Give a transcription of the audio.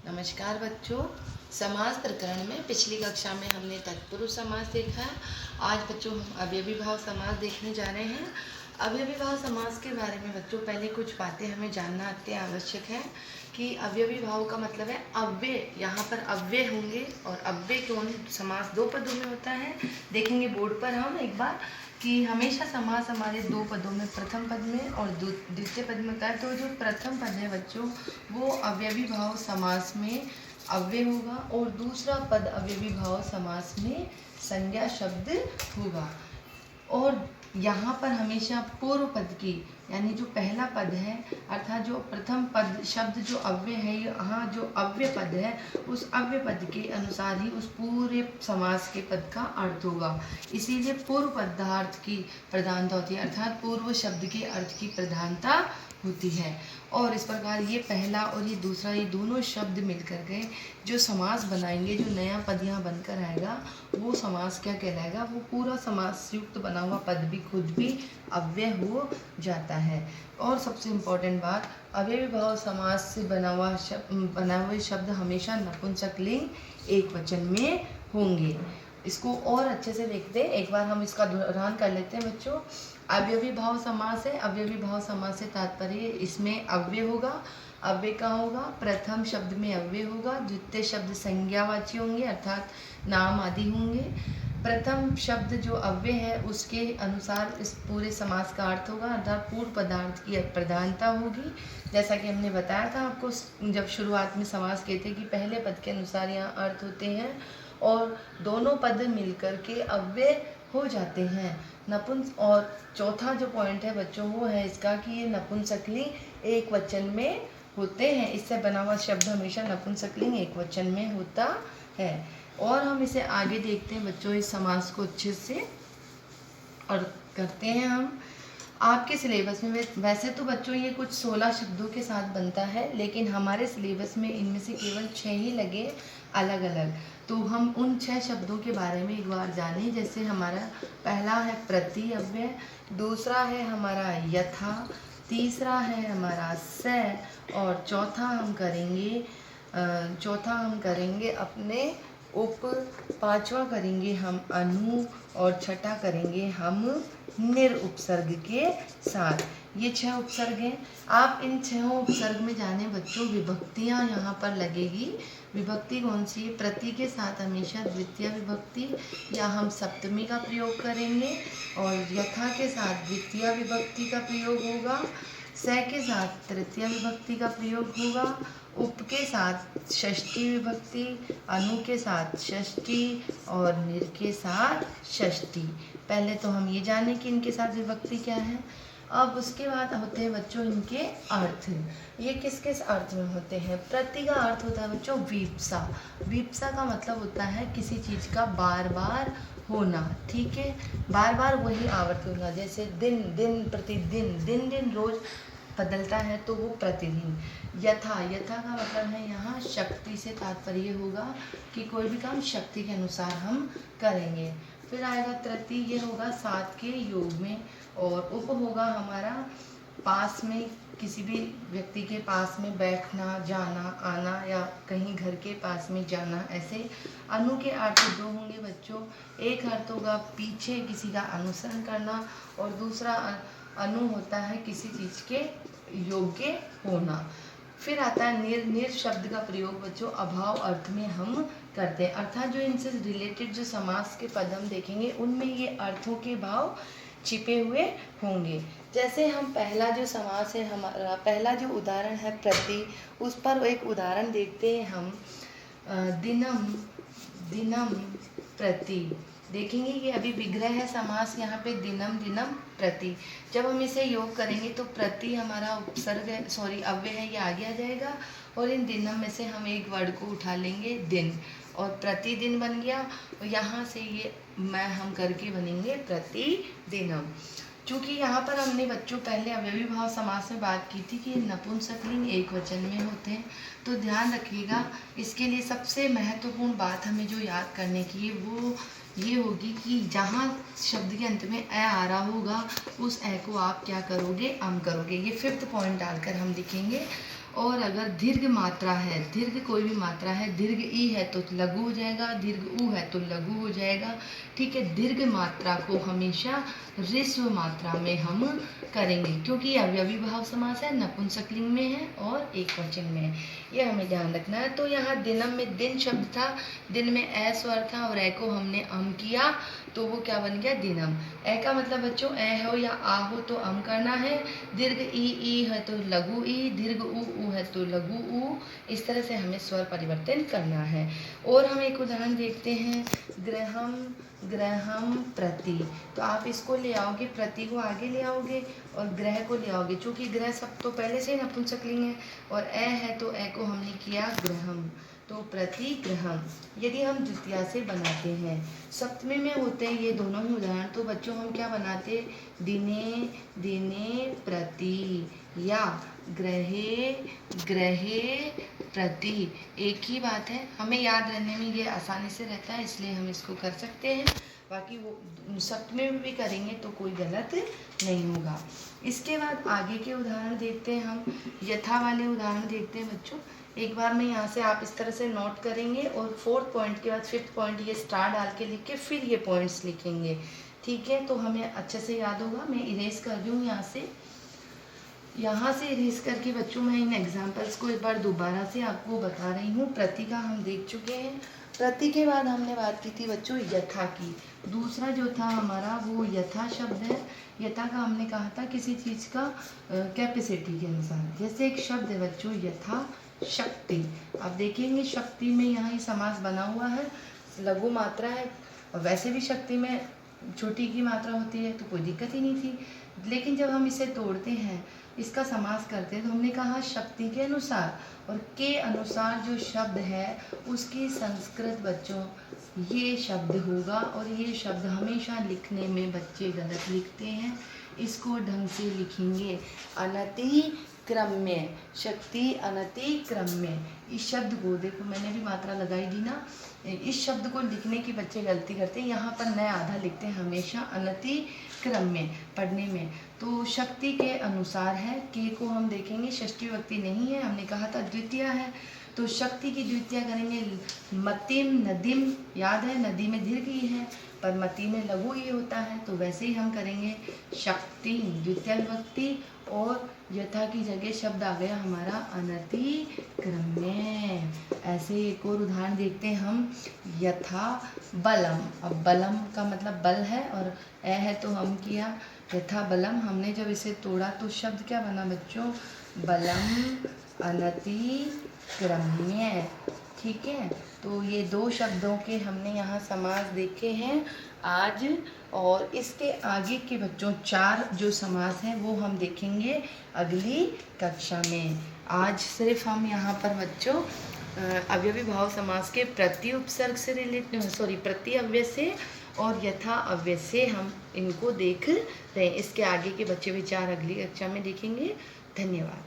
नमस्कार बच्चों। समास प्रकरण में पिछली कक्षा में हमने तत्पुरुष समास देखा है। आज बच्चों हम अवयवी भाव समास देखने जा रहे हैं। अवयवी भाव समास के बारे में बच्चों पहले कुछ बातें हमें जानना अति आवश्यक है कि अवयवी भाव का मतलब है अव्यय। यहाँ पर अव्यय होंगे और अव्यय कौन समास दो पदों में होता है। देखेंगे बोर्ड पर हम एक बार कि हमेशा समास हमारे दो पदों में, प्रथम पद में और द्वितीय पद में होता है। तो जो प्रथम पद है बच्चों वो अवयवी भाव समास में अव्यय होगा और दूसरा पद अवयवी भाव समास में संज्ञा शब्द होगा। और यहाँ पर हमेशा पूर्व पद की यानी जो पहला पद है अर्थात जो प्रथम पद शब्द जो अव्यय है, यहाँ जो अव्यय पद है उस अव्यय पद के अनुसार ही उस पूरे समास के पद का अर्थ होगा। इसीलिए पूर्व पदार्थ की प्रधानता होती है, अर्थात पूर्व शब्द के अर्थ की प्रधानता होती है। और इस प्रकार ये पहला और ये दूसरा, ये दोनों शब्द मिलकर के जो समास बनाएंगे, जो नया पद यहाँ बनकर आएगा वो समास क्या कहलाएगा, वो पूरा समास युक्त बना हुआ पद भी खुद भी अव्यय हो जाता है। और सबसे इम्पोर्टेंट बात, अव्ययी भाव समास से बना हुए शब्द हमेशा नपुंसकलिंग एक वचन में होंगे। इसको और अच्छे से देखते हैं, एक बार हम इसका दोहरान कर लेते हैं बच्चों। अवयवी भाव समास है। अवयवी भाव समास से तात्पर्य इसमें अव्यय होगा। अव्यय का होगा, प्रथम शब्द में अव्यय होगा, द्वितीय शब्द संज्ञावाची होंगे अर्थात नाम आदि होंगे। प्रथम शब्द जो अव्यय है उसके अनुसार इस पूरे समास का अर्थ होगा अर्थात पूर्व पदार्थ की प्रधानता होगी। जैसा कि हमने बताया था आपको जब शुरुआत में समास कहते कि पहले पद के अनुसार यहाँ अर्थ होते हैं और दोनों पद मिलकर के अव्यय हो जाते हैं नपुंस। और चौथा जो पॉइंट है बच्चों वो है इसका कि ये नपुंसकलिंग एक वचन में होते हैं। इससे बना हुआ शब्द हमेशा नपुंसकलिंग एक वचन में होता है। और हम इसे आगे देखते हैं बच्चों इस समास को अच्छे से और करते हैं हम आपके सिलेबस में। वैसे तो बच्चों ये कुछ 16 शब्दों के साथ बनता है, लेकिन हमारे सिलेबस में इनमें से केवल 6 ही लगे अलग अलग। तो हम उन 6 शब्दों के बारे में एक बार जानें। जैसे हमारा पहला है प्रति अव्यय, दूसरा है हमारा यथा, तीसरा है हमारा से और चौथा हम करेंगे अपने उप, पांचवा करेंगे हम अनु और छठा करेंगे हम निर उपसर्ग के साथ। ये 6 उपसर्ग हैं। आप इन 6 उपसर्ग में जाने बच्चों विभक्तियां यहाँ पर लगेगी। विभक्ति कौन सी है? प्रति के साथ हमेशा द्वितीय विभक्ति या हम सप्तमी का प्रयोग करेंगे और यथा के साथ द्वितीय विभक्ति का प्रयोग होगा, से के साथ तृतीय विभक्ति का प्रयोग होगा, उप के साथ षष्ठी विभक्ति, अनु के साथ षष्ठी और निर के साथ षष्ठी। पहले तो हम ये जाने कि इनके साथ विभक्ति क्या है। अब उसके बाद होते हैं बच्चों इनके अर्थ। ये किस किस अर्थ में होते हैं? प्रति का अर्थ होता है बच्चों वीप्सा। वीप्सा का मतलब होता है किसी चीज़ का बार बार होना, ठीक है, बार बार वही आवर्त होना। जैसे दिन दिन प्रतिदिन, दिन दिन रोज बदलता है तो वो प्रतिदिन। यथा का मतलब है यहाँ शक्ति से तात्पर्य होगा कि कोई भी काम शक्ति के अनुसार हम करेंगे। फिर आएगा तृति, ये होगा 7 के योग में। और उप होगा हमारा पास में, किसी भी व्यक्ति के पास में बैठना, जाना, आना या कहीं घर के पास में जाना, ऐसे। अनु के अर्थ 2 होंगे बच्चों। एक अर्थ होगा पीछे किसी का अनुसरण करना और दूसरा अनु होता है किसी चीज़ के योग्य होना। फिर आता है निर शब्द का प्रयोग बच्चों अभाव अर्थ में हम करते हैं, अर्थात जो इनसे रिलेटेड जो समास के पद हम देखेंगे उनमें ये अर्थों के भाव छिपे हुए होंगे। जैसे हम पहला जो समास है हमारा, पहला जो उदाहरण है प्रति, उस पर एक उदाहरण देखते हैं हम। दिनम प्रति, देखेंगे कि अभी विग्रह है समास यहाँ पे दिनम प्रति। जब हम इसे योग करेंगे तो प्रति हमारा उपसर्ग है, अव्यय है, ये आगे आ जाएगा और इन दिनम में से हम एक वर्ड को उठा लेंगे दिन और प्रतिदिन बन गया। और यहाँ से ये हम करके बनेंगे प्रतिदिनम। चूँकि यहाँ पर हमने बच्चों पहले अवयवी भाव समास में बात की थी कि नपुंसकलिंग एक वचन में होते हैं, तो ध्यान रखिएगा। इसके लिए सबसे महत्वपूर्ण बात हमें जो याद करने की है वो ये होगी कि जहाँ शब्द के अंत में ए आ रहा होगा उस ए को आप क्या करोगे? अम करोगे। ये 5th पॉइंट डालकर हम लिखेंगे। और अगर दीर्घ मात्रा है, दीर्घ कोई भी मात्रा है, दीर्घ ई है तो लघु हो जाएगा, दीर्घ ऊ है तो लघु हो जाएगा। ठीक है, दीर्घ मात्रा को हमेशा ह्रस्व मात्रा में हम करेंगे, क्योंकि अवयवी भाव समास है, नपुंसकलिंग में है और एकवचन में है, ये हमें ध्यान रखना है। तो यहाँ दिनम में दिन शब्द था, दिन में ए स्वर था और ए को हमने अम किया तो वो क्या बन गया, दिनम। ए का मतलब बच्चों ए हो या आ हो तो अम करना है, दीर्घ ई है तो लघु ई, दीर्घ ऊ है तो लघु ऊ, इस तरह से हमें स्वर परिवर्तन करना है। और हम एक उदाहरण देखते हैं, ग्रहम, ग्रहम प्रति, तो आप इसको ले आओगे, प्रति को आगे ले आओगे और ग्रह को ले आओगे, चूँकि ग्रह सब तो पहले से नपुंसकलिंग है और ए है तो ए को हमने किया ग्रहम, तो प्रति ग्रहम। यदि हम द्वितीया से बनाते हैं, सप्तमी में होते हैं ये दोनों ही उदाहरण, तो बच्चों हम क्या बनाते, दिने, दिने प्रति या ग्रहे, ग्रहे प्रति, एक ही बात है। हमें याद रहने में ये आसानी से रहता है, इसलिए हम इसको कर सकते हैं, बाकी वो सप्तमी में भी करेंगे तो कोई गलत नहीं होगा। इसके बाद आगे के उदाहरण देखते हैं, हम यथा वाले उदाहरण देखते हैं बच्चों। एक बार में यहाँ से आप इस तरह से नोट करेंगे और 4th पॉइंट के बाद 5th पॉइंट ये स्टार डाल के लिख के फिर ये पॉइंट्स लिखेंगे। ठीक है, तो हमें अच्छे से याद होगा। मैं इरेज कर दूँ यहाँ से इरेज करके बच्चों मैं इन एग्जाम्पल्स को एक बार दोबारा से आपको बता रही हूँ। प्रति का हम देख चुके हैं, प्रति के बाद हमने बात की थी बच्चों यथा की। दूसरा जो था हमारा वो यथा शब्द है। यथा का हमने कहा था किसी चीज़ का कैपेसिटी के अनुसार, जैसे एक शब्द है बच्चों यथा शक्ति। आप देखेंगे शक्ति में यहाँ ही समास बना हुआ है, लघु मात्रा है, और वैसे भी शक्ति में छोटी की मात्रा होती है तो कोई दिक्कत ही नहीं थी, लेकिन जब हम इसे तोड़ते हैं, इसका समास करते हैं, तो हमने कहा शक्ति के अनुसार, और के अनुसार जो शब्द है उसकी संस्कृत बच्चों ये शब्द होगा। और ये शब्द हमेशा लिखने में बच्चे गलत लिखते हैं, इसको ढंग से लिखेंगे, अनति क्रम्य, शक्ति अनति क्रम्य। इस शब्द को देखो मैंने भी मात्रा लगाई दी ना, इस शब्द को लिखने की बच्चे गलती करते हैं, यहाँ पर नया आधा लिखते हैं हमेशा अनति क्रम्य पढ़ने में। तो शक्ति के अनुसार है, के को हम देखेंगे षष्ठी विभक्ति नहीं है, हमने कहा था द्वितीया है, तो शक्ति की द्वितीया करेंगे मतिम नदीम। याद है नदी में दीर्घ ई है पर मति में लघु ई होता है, तो वैसे ही हम करेंगे शक्ति द्वितीय विभक्ति, और यथा की जगह शब्द आ गया हमारा अनति क्रम्य। ऐसे एक और उदाहरण देखते हैं हम, यथा बलम। अब बलम का मतलब बल है और ए है तो हम किया यथा बलम। हमने जब इसे तोड़ा तो शब्द क्या बना बच्चों, बलम अनति क्रम्य। ठीक है, तो ये दो शब्दों के हमने यहाँ समास देखे हैं आज, और इसके आगे के बच्चों 4 जो समास हैं वो हम देखेंगे अगली कक्षा में। आज सिर्फ हम यहाँ पर बच्चों अवयवी भाव समास के प्रति उपसर्ग से प्रति अव्यय से और यथा अव्यय से हम इनको देख रहे हैं। इसके आगे के बच्चे विचार अगली कक्षा में देखेंगे। धन्यवाद।